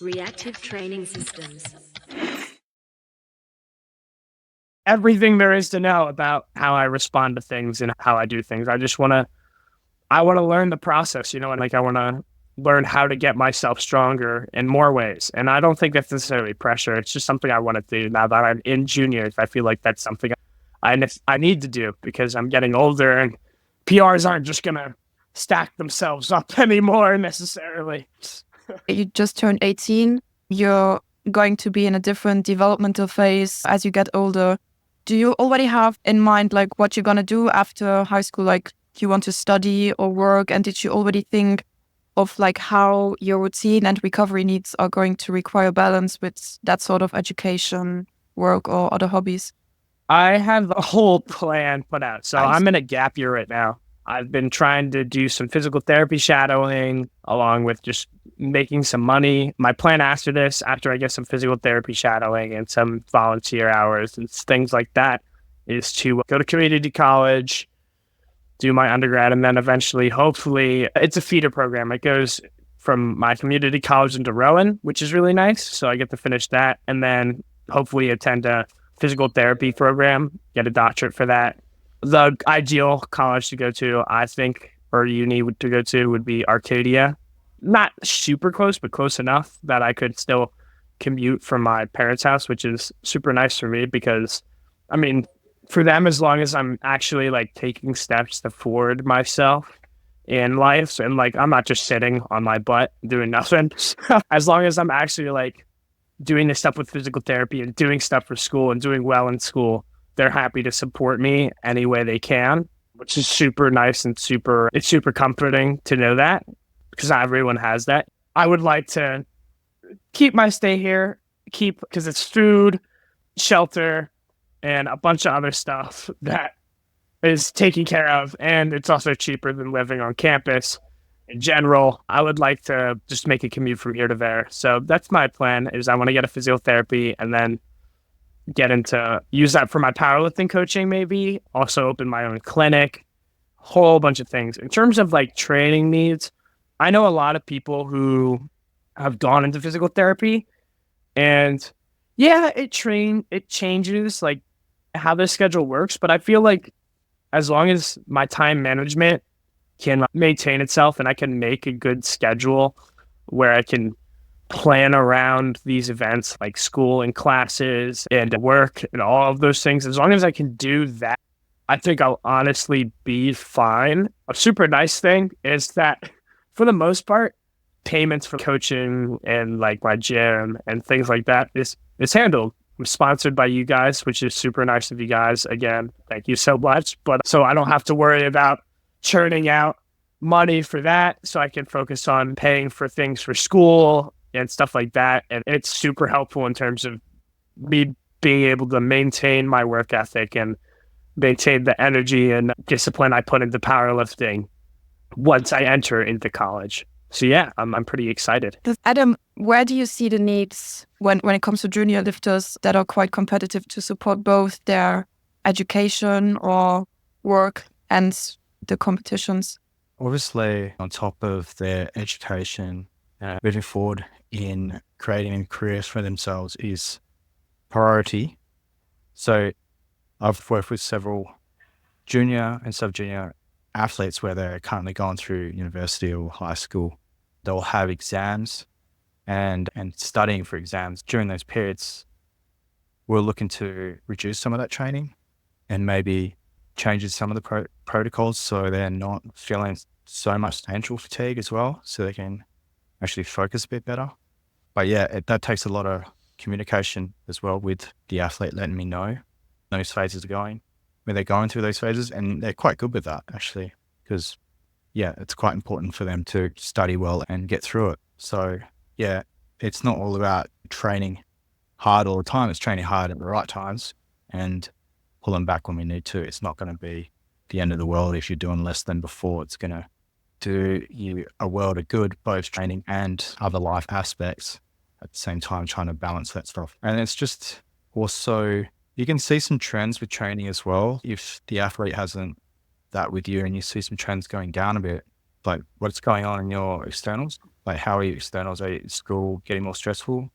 Reactive training systems. Everything there is to know about how I respond to things and how I do things. I want to learn the process, and like I want to learn how to get myself stronger in more ways. And I don't think that's necessarily pressure. It's just something I want to do now that I'm in juniors. I feel like that's something I need to do because I'm getting older and PRs aren't just going to stack themselves up anymore necessarily. You just turned 18. You're going to be in a different developmental phase as you get older. Do you already have in mind like what you're going to do after high school? Like, do you want to study or work? And did you already think of like how your routine and recovery needs are going to require balance with that sort of education, work, or other hobbies? I have a whole plan put out. So Nice. I'm in a gap year right now. I've been trying to do some physical therapy shadowing along with just making some money. My plan after this, after I get some physical therapy shadowing and some volunteer hours and things like that, is to go to community college, do my undergrad, and then eventually, hopefully, it's a feeder program. It goes from my community college into Rowan, which is really nice. So I get to finish that and then hopefully attend a physical therapy program, get a doctorate for that. The ideal college to go to, I think, or uni to go to would be Arcadia. Not super close, but close enough that I could still commute from my parents' house, which is super nice for me because, I mean, for them, as long as I'm actually like taking steps to forward myself in life, and like I'm not just sitting on my butt doing nothing, as long as I'm actually like doing this stuff with physical therapy and doing stuff for school and doing well in school, they're happy to support me any way they can, which is super nice and it's super comforting to know that because not everyone has that. I would like to keep my stay here, because it's food, shelter, and a bunch of other stuff that is taken care of. And it's also cheaper than living on campus. In general, I would like to just make a commute from here to there. So that's my plan is I want to get a physiotherapy and then use that for my powerlifting coaching, maybe also open my own clinic, whole bunch of things. In terms of like training needs, I know a lot of people who have gone into physical therapy and yeah, it changes like how the schedule works. But I feel like as long as my time management can maintain itself and I can make a good schedule where I can plan around these events like school and classes and work and all of those things, as long as I can do that, I think I'll honestly be fine. A super nice thing is that for the most part, payments for coaching and like my gym and things like that is handled. I'm sponsored by you guys, which is super nice of you guys. Again, thank you so much. But so I don't have to worry about churning out money for that. So I can focus on paying for things for school and stuff like that. And it's super helpful in terms of me being able to maintain my work ethic and maintain the energy and discipline I put into powerlifting once I enter into college. So yeah, I'm pretty excited. Adam, where do you see the needs when it comes to junior lifters that are quite competitive to support both their education or work and the competitions? Obviously, on top of their education, moving forward in creating careers for themselves is priority. So I've worked with several junior and sub-junior athletes where they're currently going through university or high school. They'll have exams and studying for exams. During those periods, we're looking to reduce some of that training and maybe changes some of the protocols so they're not feeling so much mental fatigue as well, so they can actually focus a bit better. But yeah, that takes a lot of communication as well with the athlete, letting me know those phases are going, when they're going through those phases, and they're quite good with that actually, because yeah, it's quite important for them to study well and get through it. So yeah, it's not all about training hard all the time. It's training hard at the right times and pulling back when we need to. It's not going to be the end of the world if you're doing less than before. It's going to do you a world of good, both training and other life aspects at the same time, trying to balance that stuff. And it's just also, you can see some trends with training as well. If the athlete hasn't that with you and you see some trends going down a bit, like what's going on in your externals, like, how are your externals? Are you at school getting more stressful?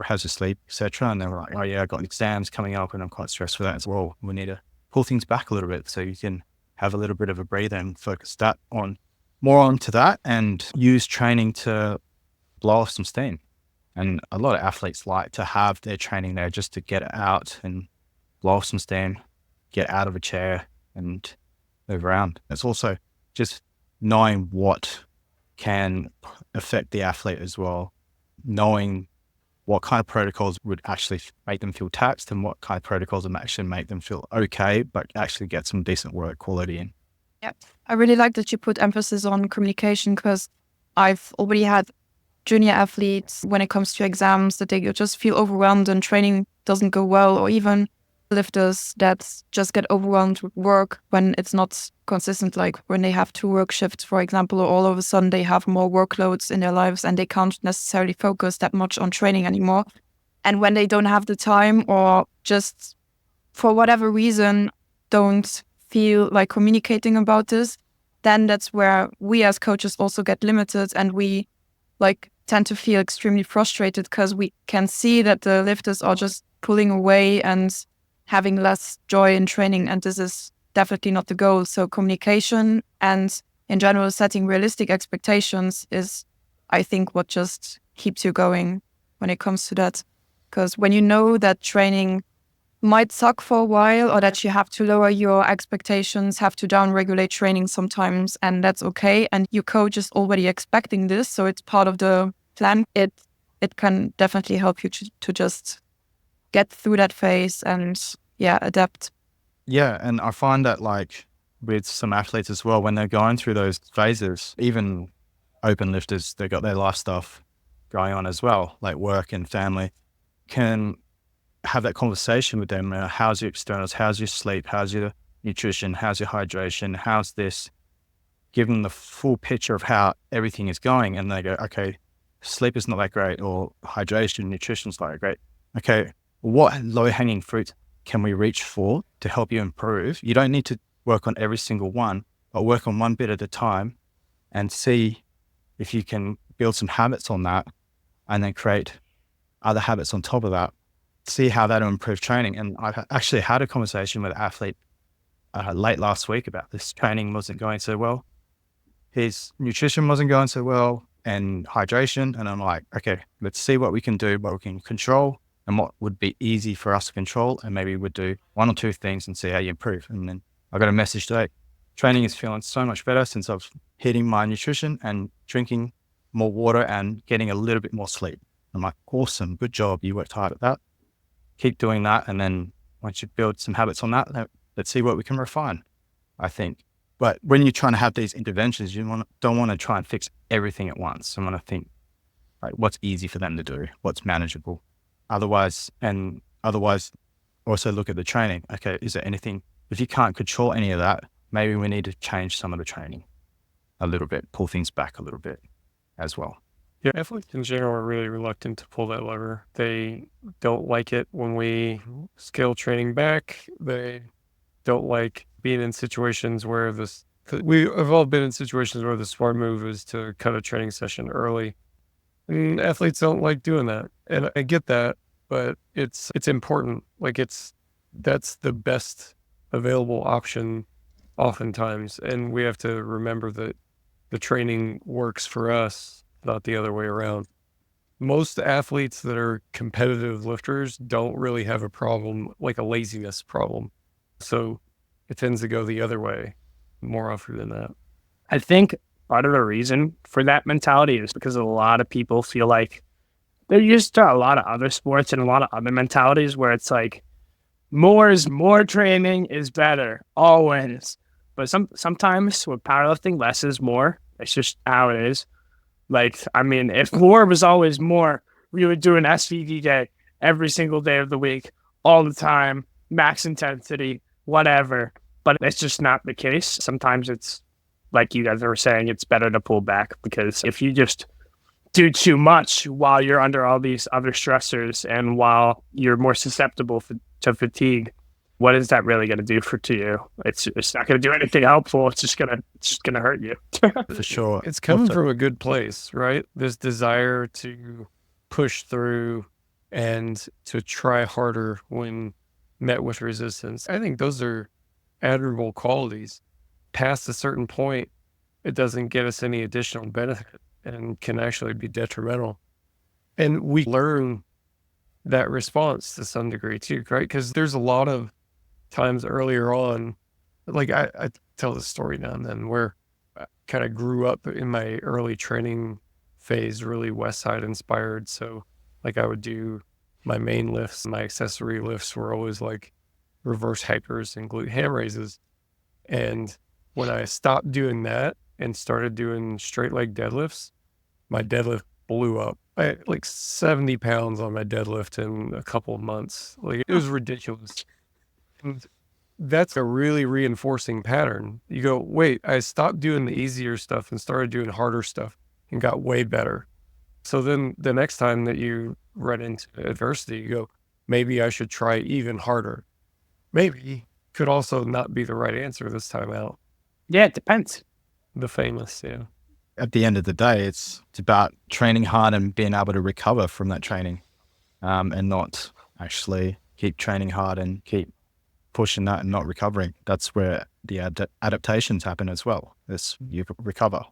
How's your sleep, etc.? And they were like, oh yeah, I got exams coming up and I'm quite stressed for that as well. We need to pull things back a little bit so you can have a little bit of a breather and focus that on more onto that and use training to blow off some steam. And a lot of athletes like to have their training there just to get out and blow off some steam, get out of a chair and move around. It's also just knowing what can affect the athlete as well, knowing what kind of protocols would actually make them feel taxed and what kind of protocols would actually make them feel okay, but actually get some decent work quality in. Yeah, I really like that you put emphasis on communication, because I've already had junior athletes when it comes to exams that they just feel overwhelmed and training doesn't go well, or even lifters that just get overwhelmed with work when it's not consistent, like when they have 2 work shifts, for example, or all of a sudden they have more workloads in their lives and they can't necessarily focus that much on training anymore. And when they don't have the time, or just for whatever reason don't feel like communicating about this, then that's where we as coaches also get limited, and we like tend to feel extremely frustrated because we can see that the lifters are just pulling away and having less joy in training, and this is definitely not the goal. So communication and in general setting realistic expectations is, I think, what just keeps you going when it comes to that. Because when you know that training might suck for a while, or that you have to lower your expectations, have to down-regulate training sometimes, and that's okay, and your coach is already expecting this, so it's part of the plan, it can definitely help you to just get through that phase and adapt. Yeah, and I find that like with some athletes as well, when they're going through those phases, even open lifters, they've got their life stuff going on as well, like work and family, can have that conversation with them. How's your externals? How's your sleep? How's your nutrition? How's your hydration? How's this? Give them the full picture of how everything is going. And they go, okay, sleep is not that great, or hydration, nutrition is not that great. Okay, what low-hanging fruit can we reach for to help you improve? You don't need to work on every single one, but work on one bit at a time and see if you can build some habits on that and then create other habits on top of that. See how that'll improve training. And I've actually had a conversation with an athlete late last week about this. Training wasn't going so well. His nutrition wasn't going so well and hydration. And I'm like, okay, let's see what we can do, what we can control and what would be easy for us to control. And maybe we'd do 1 or 2 things and see how you improve. And then I got a message today. Training is feeling so much better since I've hitting my nutrition and drinking more water and getting a little bit more sleep. I'm like, awesome, good job. You worked hard at that. Keep doing that. And then once you build some habits on that, let's see what we can refine, I think. But when you're trying to have these interventions, you don't want to try and fix everything at once. You want to think, like, what's easy for them to do, what's manageable. Otherwise, also look at the training. Okay, is there anything, if you can't control any of that, maybe we need to change some of the training a little bit, pull things back a little bit as well. Yeah, athletes in general are really reluctant to pull that lever. They don't like it when we scale training back. They don't like being in situations where we have all been in situations where the smart move is to cut a training session early. And athletes don't like doing that. And I get that, but it's important. Like that's the best available option oftentimes. And we have to remember that the training works for us, not the other way around. Most athletes that are competitive lifters don't really have a problem, like a laziness problem. So it tends to go the other way more often than that. I think part of the reason for that mentality is because a lot of people feel like they're used to a lot of other sports and a lot of other mentalities where it's like more training is better, always. But sometimes with powerlifting, less is more. It's just how it is. Like, I mean, if more was always more, we would do an SVD day every single day of the week, all the time, max intensity, whatever. But it's just not the case. Sometimes it's, like you guys were saying, it's better to pull back, because if you just do too much while you're under all these other stressors and while you're more susceptible to fatigue, what is that really going to do to you? It's not going to do anything helpful. It's just gonna hurt you. For sure. It's coming Also- from a good place, right? This desire to push through and to try harder when met with resistance. I think those are admirable qualities. Past a certain point, it doesn't get us any additional benefit and can actually be detrimental. And we learn that response to some degree too, right? Because there's a lot of times earlier on, like I tell this story now and then where I kind of grew up in my early training phase, really West Side inspired. So like I would do my main lifts, my accessory lifts were always like reverse hikers and glute ham raises. And when I stopped doing that and started doing straight leg deadlifts, my deadlift blew up. I had like 70 pounds on my deadlift in a couple of months. Like it was ridiculous. And that's a really reinforcing pattern. You go, wait, I stopped doing the easier stuff and started doing harder stuff and got way better. So then the next time that you run into adversity, you go, maybe I should try even harder. Maybe could also not be the right answer this time out. Yeah, it depends. The famous, yeah. At the end of the day, it's about training hard and being able to recover from that training, and not actually keep training hard and keep pushing that and not recovering. That's where the adaptations happen as well. You recover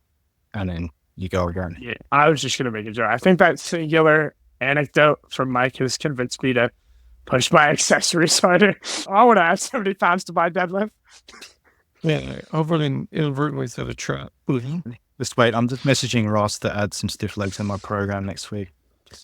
and then you go again. Yeah, I was just going to make a joke. I think that singular anecdote from Mike has convinced me to push my accessories harder. I want to add 70 pounds to my deadlift. Yeah, I overly inadvertently set a trap. Just wait, I'm just messaging Ross to add some stiff legs in my program next week.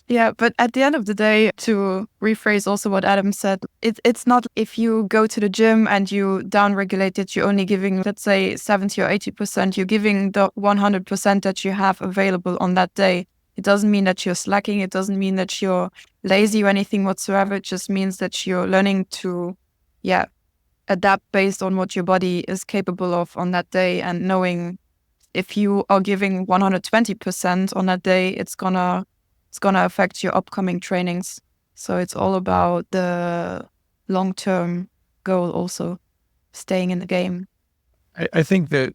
Yeah, but at the end of the day, to rephrase also what Adam said, it's not if you go to the gym and you downregulate it, you're only giving, let's say, 70 or 80%, you're giving the 100% that you have available on that day. It doesn't mean that you're slacking. It doesn't mean that you're lazy or anything whatsoever. It just means that you're learning to, adapt based on what your body is capable of on that day, and knowing if you are giving 120% on that day, it's gonna affect your upcoming trainings. So it's all about the long-term goal also, staying in the game. I think that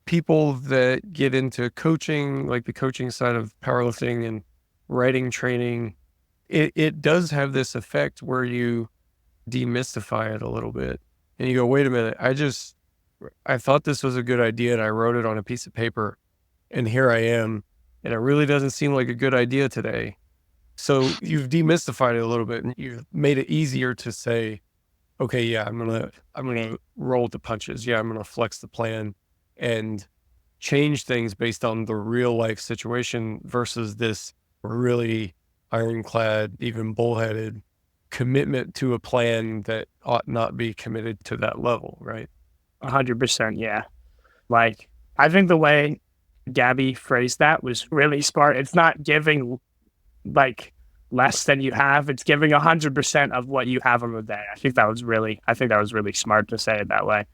people that get into coaching, like the coaching side of powerlifting and writing training, it does have this effect where you demystify it a little bit. And you go, wait a minute, I thought this was a good idea and I wrote it on a piece of paper and here I am. And it really doesn't seem like a good idea today. So you've demystified it a little bit and you've made it easier to say, okay, yeah, I'm gonna roll with the punches. Yeah, I'm gonna flex the plan and change things based on the real life situation versus this really ironclad, even bullheaded commitment to a plan that ought not be committed to that level, right? 100%, yeah. Like, I think the way Gabby phrased that was really smart. It's not giving like less than you have. It's giving 100% of what you have on the day. I think that was really smart to say it that way.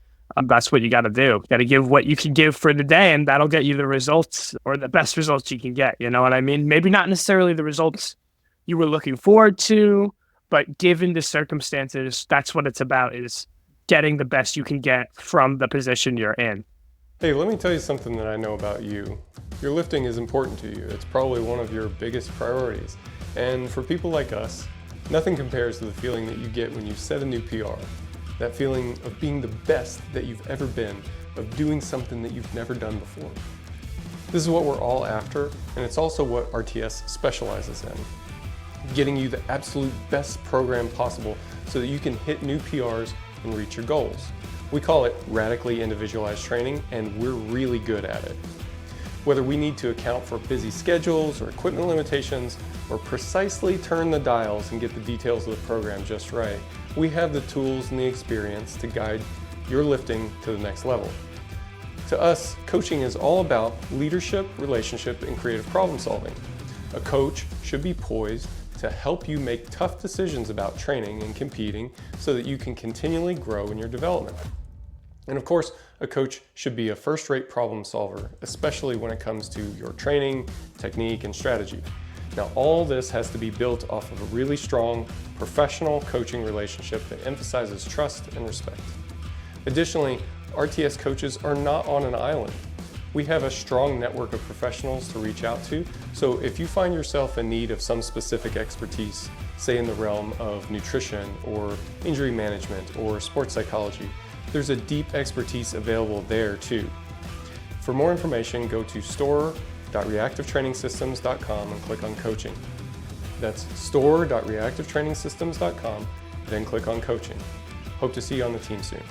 That's what you got to do. You got to give what you can give for the day, and that'll get you the results or the best results you can get. You know what I mean? Maybe not necessarily the results you were looking forward to, but given the circumstances, that's what it's about, is getting the best you can get from the position you're in. Hey, let me tell you something that I know about you. Your lifting is important to you. It's probably one of your biggest priorities. And for people like us, nothing compares to the feeling that you get when you set a new PR. That feeling of being the best that you've ever been, of doing something that you've never done before. This is what we're all after, and it's also what RTS specializes in. Getting you the absolute best program possible so that you can hit new PRs and reach your goals. We call it radically individualized training, and we're really good at it. Whether we need to account for busy schedules or equipment limitations, or precisely turn the dials and get the details of the program just right, we have the tools and the experience to guide your lifting to the next level. To us, coaching is all about leadership, relationship, and creative problem solving. A coach should be poised to help you make tough decisions about training and competing so that you can continually grow in your development. And of course, a coach should be a first-rate problem solver, especially when it comes to your training, technique, and strategy. Now, all this has to be built off of a really strong professional coaching relationship that emphasizes trust and respect. Additionally, RTS coaches are not on an island. We have a strong network of professionals to reach out to, so if you find yourself in need of some specific expertise, say in the realm of nutrition or injury management or sports psychology, there's a deep expertise available there too. For more information, go to store.reactivetrainingsystems.com and click on coaching. That's store.reactivetrainingsystems.com, then click on coaching. Hope to see you on the team soon.